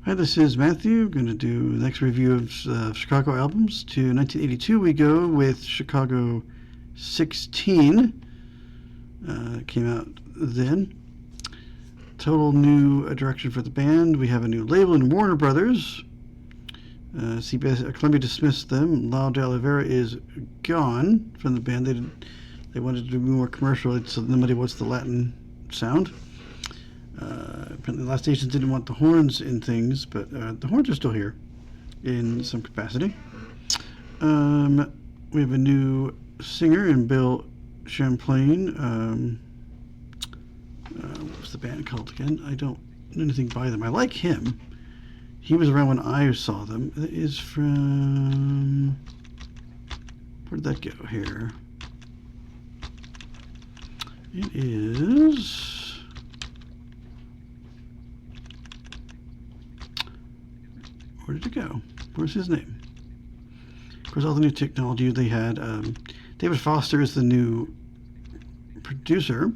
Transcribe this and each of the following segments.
Hi, this is Matthew. I'm going to do the next review of Chicago albums. To 1982 we go with Chicago 16. Came out then. Total new direction for the band. We have a new label in Warner Brothers. CBS, Columbia dismissed them. Lau de Oliveira is gone from the band. They wanted to do more commercial, so nobody wants the Latin sound. Apparently the last stations didn't want the horns in things, but the horns are still here in some capacity. We have a new singer in Bill Champlain. What was the band called again? I don't know anything by them. I like him. He was around when I saw them. It is from... Where did that go here? It is... Where did it go? Where's his name? Of course, all the new technology they had. David Foster is the new producer.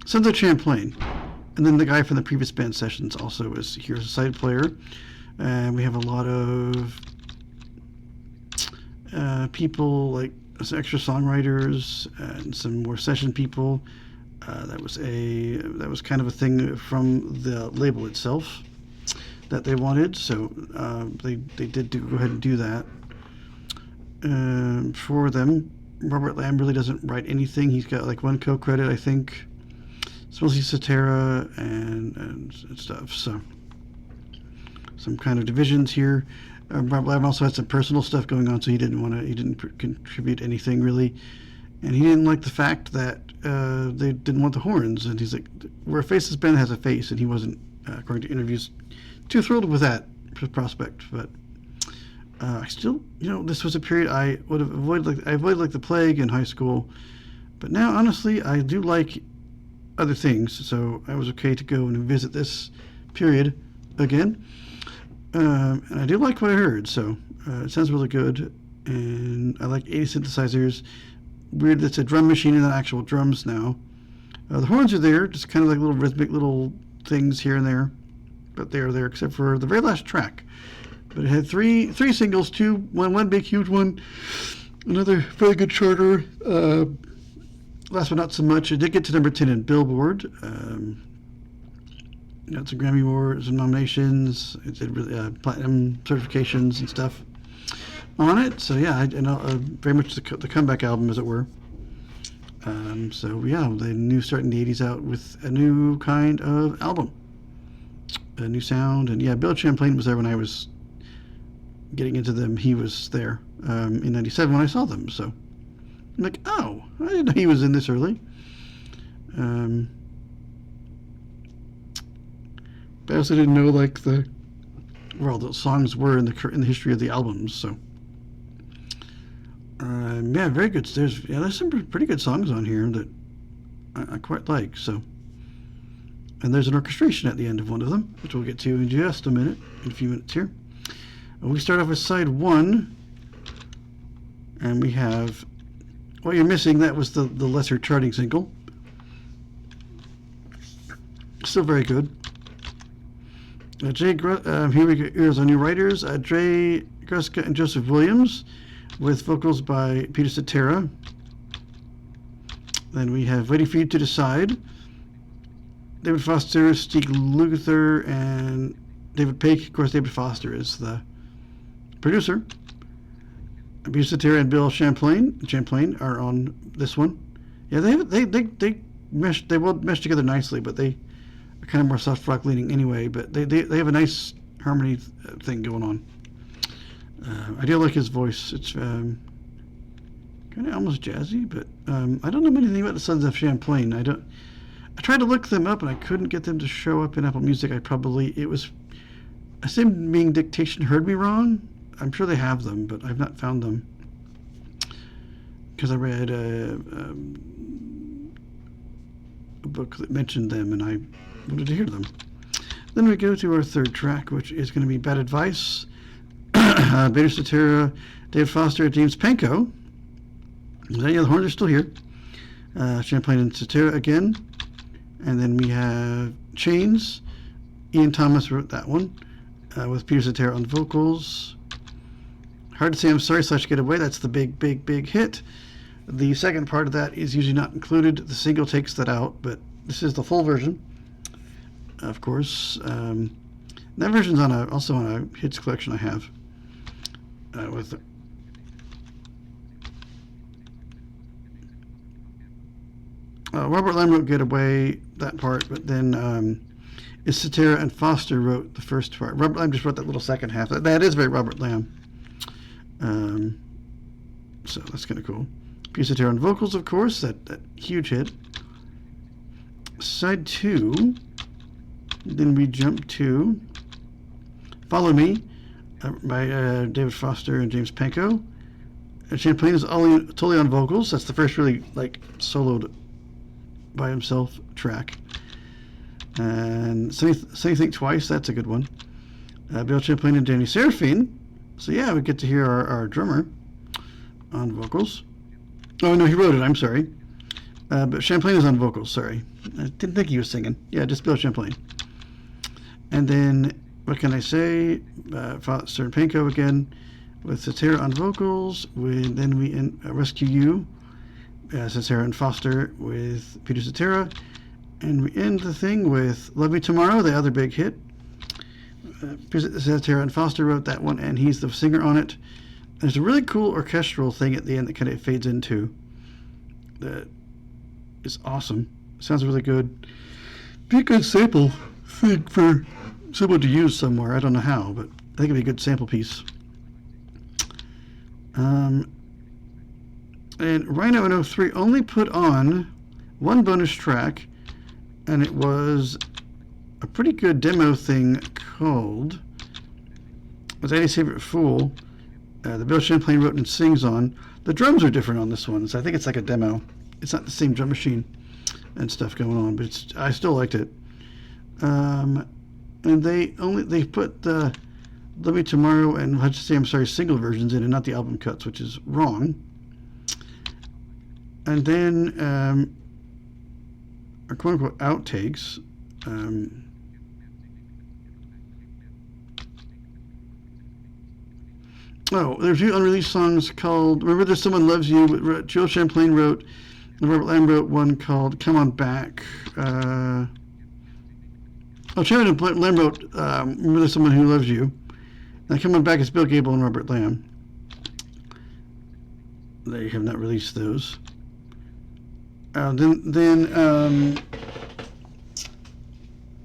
Son of Champlain. And then the guy from the previous band sessions also is here as a side player. And we have a lot of people, like some extra songwriters and some more session people. That was kind of a thing from the label itself that they wanted, so they did go ahead and do that for them. Robert Lamb really doesn't write anything. He's got like one co-credit, I think. It's mostly Cetera and stuff. So some kind of divisions here. Robert Lamb also had some personal stuff going on, so he didn't contribute anything really, and he didn't like the fact that they didn't want the horns. And he's like, "Where a faceless band has a face," and he wasn't, according to interviews, too thrilled with that prospect. But I still, this was a period I would have avoided. I avoided like the plague in high school, but now honestly, I do like other things. So I was okay to go and visit this period again, and I do like what I heard. So it sounds really good, and I like 80 synthesizers. Weird, that's a drum machine and not actual drums now. The horns are there, just kind of like little rhythmic little things here and there. But they are there except for the very last track. But it had three singles, one big huge one, another very good shorter. Last but not so much, it did get to number 10 in Billboard. Got some Grammy Awards, some nominations. It did platinum certifications and stuff on it. So yeah, I know very much the comeback album, as it were. So yeah, the new starting the 80s out with a new kind of album. A new sound, and yeah, Bill Champlain was there when I was getting into them. He was there in '97 when I saw them, so I'm like, oh, I didn't know he was in this early. But I also didn't know like where all the songs were in the history of the albums. So yeah, very good. There's some pretty good songs on here that I quite like. So. And there's an orchestration at the end of one of them, which we'll get to in just a minute, in a few minutes here. We start off with side 1, and we have What You're Missing. That was the lesser charting single. Still very good. Here's our new writers, Jay Gruska and Joseph Williams, with vocals by Peter Cetera. Then we have Waiting for You to Decide. David Foster, Steve Lukather, and David Paik. Of course, David Foster is the producer. Peter Cetera and Bill Champlain are on this one. Yeah, they will mesh together nicely, but they are kind of more soft rock leaning anyway. But they have a nice harmony thing going on. I do like his voice. It's kind of almost jazzy, but I don't know anything about the Sons of Champlain. I tried to look them up and I couldn't get them to show up in Apple Music. I assumed being dictation heard me wrong. I'm sure they have them, but I've not found them. Because I read a book that mentioned them and I wanted to hear them. Then we go to our third track, which is going to be Bad Advice. Peter Cetera, Dave Foster, James Pankow. The horns are still here. Champlain and Cetera again. And then we have Chains, Ian Thomas wrote that one with Peter Cetera on vocals. Hard to Say I'm Sorry / Get Away, that's the big hit. The second part of that is usually not included. The single takes that out, but this is the full version, of course. That version's also on a hits collection I have with Robert Lamb wrote Get Away, that part, but then is Cetera and Foster wrote the first part. Robert Lamb just wrote that little second half. That is very Robert Lamb. So that's kind of cool. Peter Cetera on vocals, of course, that huge hit. Side 2, then we jump to Follow Me by David Foster and James Pankow. Champlain is totally on vocals. That's the first really soloed by himself track. And Sonny Think Twice, that's a good one. Bill Champlain and Danny Seraphine. So yeah, we get to hear our drummer on vocals. Oh no, he wrote it, I'm sorry. But Champlain is on vocals, sorry. I didn't think he was singing. Yeah, just Bill Champlain. And then, what can I say? Foster and Pankow again with Cetera on vocals. Then we Rescue You, Cetera and Foster with Peter Cetera. And we end the thing with Love Me Tomorrow, the other big hit. Cetera and Foster wrote that one, and he's the singer on it. There's a really cool orchestral thing at the end that kind of fades into. That is awesome. Sounds really good. Be a good sample thing for someone to use somewhere. I don't know how, but I think it'd be a good sample piece. And Rhino in 03 only put on one bonus track, and it was a pretty good demo thing called, it was Eddie's Favorite Fool, the Bill Champlain wrote and sings on. The drums are different on this one, so I think it's like a demo. It's not the same drum machine and stuff going on, but I still liked it. And they put the Love Me Tomorrow and Hard to Say I'm Sorry single versions in, and not the album cuts, which is wrong. And then our quote-unquote outtakes. There's a few unreleased songs called Remember There's Someone Loves You. Joe Champlain wrote, and Robert Lamb wrote one called Come On Back. Champlain and Lamb wrote Remember There's Someone Who Loves You. Now Come On Back is Bill Gable and Robert Lamb. They have not released those. Then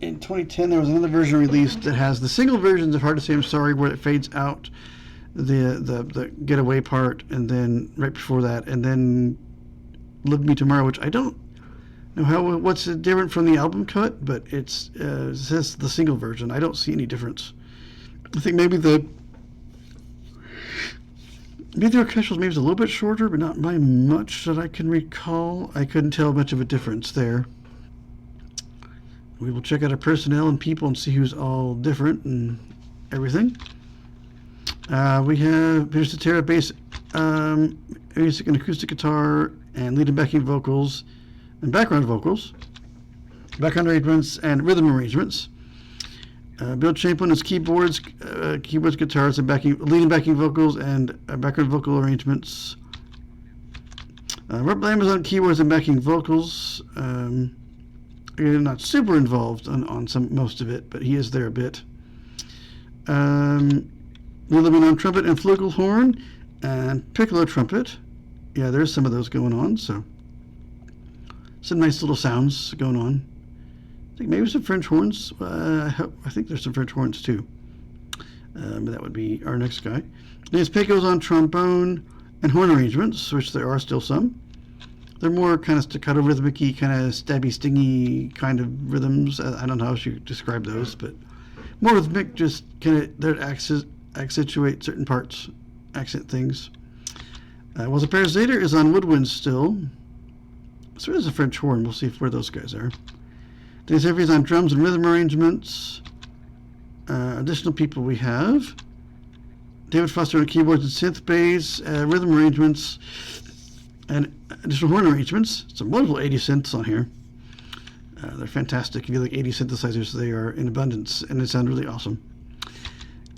in 2010 there was another version released that has the single versions of Hard to Say I'm Sorry, where it fades out the getaway part, and then right before that, and then Love Me Tomorrow, which I don't know what's different from the album cut, but it says the single version. I don't see any difference. I think maybe the orchestral maybe is a little bit shorter, but not by much that I can recall. I couldn't tell much of a difference there. We will check out our personnel and people and see who's all different and everything. We have Peter Cetera bass, music and acoustic guitar, and lead and backing vocals, and background vocals, background arrangements, and rhythm arrangements. Bill Champlain is keyboards, guitars, and lead and backing vocals, and background vocal arrangements. Robert Lamb is on keyboards and backing vocals. Again, not super involved on most of it, but he is there a bit. We're living on trumpet and flugelhorn and piccolo trumpet. Yeah, there's some of those going on, so some nice little sounds going on. I think maybe some French horns. I think there's some French horns too. But that would be our next guy. There's Pankow on trombone and horn arrangements, which there are still some. They're more kind of staccato, rhythmic-y, kind of stabby, stingy kind of rhythms. I don't know how you describe those, but more rhythmic, just kind of there to accentuate certain parts, accent things. Well, the Parasitor is on woodwinds still. So there's a French horn. We'll see where those guys are. Dennis Every is on drums and rhythm arrangements. Additional people we have David Foster on keyboards and synth bass, rhythm arrangements, and additional horn arrangements. Some wonderful 80 synths on here. They're fantastic. If you like 80 synthesizers, they are in abundance, and they sound really awesome.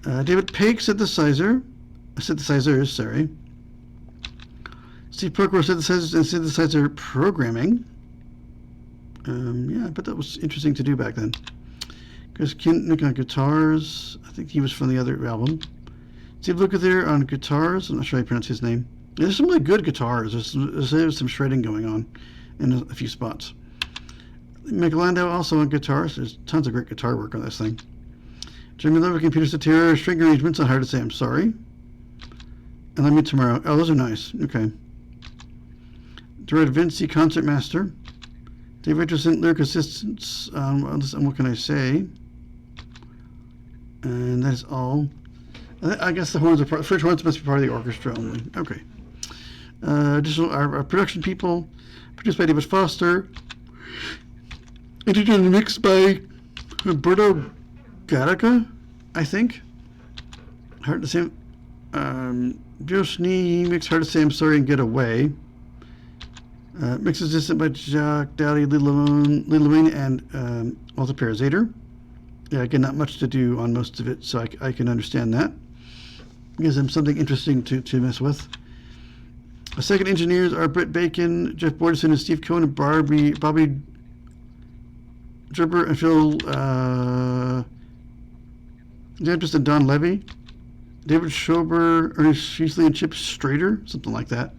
David Paik synthesizers, sorry. Steve Prokhorov synthesizers and synthesizer programming. Yeah, I bet that was interesting to do back then. Chris Kintnick on guitars. I think he was from the other album. Steve Lukather on guitars. I'm not sure how you pronounce his name. There's some really good guitars. There's some shredding going on in a few spots. Mick Landau also on guitars. There's tons of great guitar work on this thing. Jeremy Levick and Peter Cetera string arrangements on Hard to Say I'm Sorry. And Let Me Tomorrow. Oh, those are nice. Okay. Doretta Vinci, concertmaster. Dave Richardson, lyric assistants. What can I say? And that's all. I guess the horns are French horns must be part of the orchestra only. Okay. Additional our production people, produced by David Foster. Edited and mixed by Roberto Gattaca, I think. Hard to say. Joe Schnee mixed Hard to Say I'm Sorry and Get Away. Mix assistant by Jacques Dowdy, Lee Lewine, and Walter Parazader. Yeah, again, not much to do on most of it, so I can understand that. Gives them something interesting to mess with. The second engineers are Britt Bacon, Jeff Borgeson, and Steve Cohen, and Bobby Gerber, and Phil Tempest, and Don Levy. David Schober, Ernest Sheasley, and Chip Strader, something like that.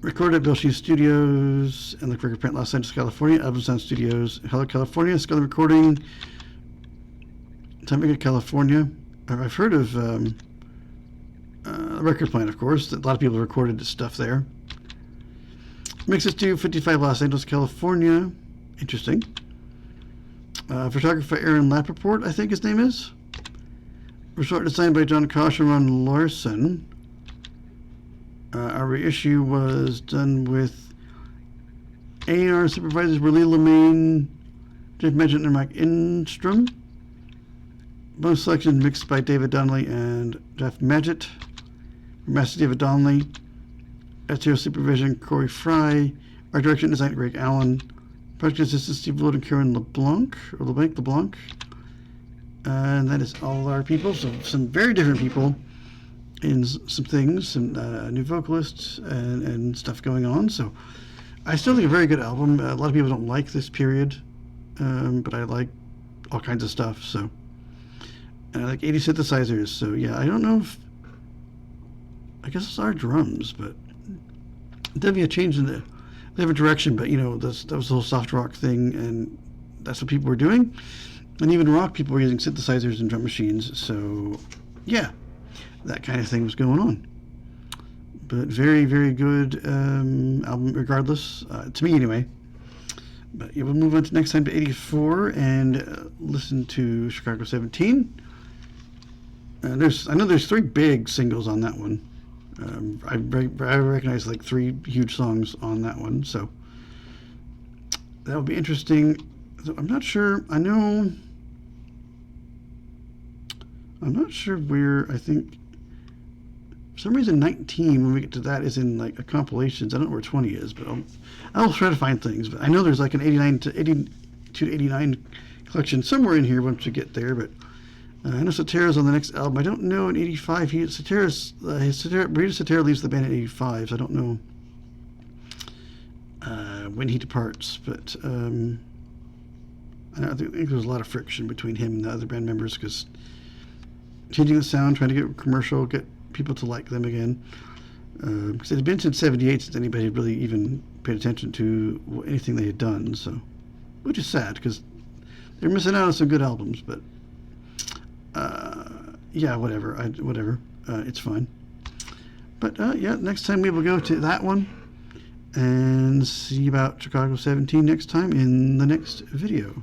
Recorded at Bill Shee Studios and the Record Print, Los Angeles, California. Album Sound Studios, Hello, California. Scully Recording, Temecula, California. I've heard of Record Plant, of course. A lot of people recorded stuff there. Mixes to 55 Los Angeles, California. Interesting. Photographer Aaron Lappaport, I think his name is. Resort designed by John Kosh and Ron Larson. Our reissue was done with A&R supervisors were Lee Lemaine, Jeff Medgett, and Mike Instrom. Bonus selection mixed by David Donnelly and Jeff Medgett. Master David Donnelly. STO supervision Corey Fry. Art direction and design Greg Allen. Project assistant Steve Wood and Karen LeBlanc. And that is all our people. So some very different people in some things, some new vocalists and stuff going on. So I still think a very good album. A lot of people don't like this period, but I like all kinds of stuff. So and I like 80 synthesizers. So yeah, I don't know if I guess it's our drums, but definitely a change in the different direction. But you know, that was the whole soft rock thing, and that's what people were doing. And even rock people were using synthesizers and drum machines. So yeah, that kind of thing was going on. But very, very good album regardless, to me anyway. But yeah, we'll move on to next time to 84 and listen to Chicago 17. I know there's 3 big singles on that one. I recognize like 3 huge songs on that one, so that will be interesting. So I'm not sure. I'm not sure where. I think for some reason 19, when we get to that, is in like a compilations. I don't know where 20 is, but I'll try to find things. But I know there's like an 82 to 89 collection somewhere in here once we get there. But I know Cetera's on the next album. I don't know in 85. Rita Cetera leaves the band in 85, so I don't know when he departs. But I think there was a lot of friction between him and the other band members because changing the sound, trying to get commercial, get people to like them again. Because it had been since 78 since anybody had really even paid attention to anything they had done. So, which is sad because they're missing out on some good albums. But yeah, whatever. It's fine. But yeah, next time we will go to that one and see about Chicago 17 next time in the next video.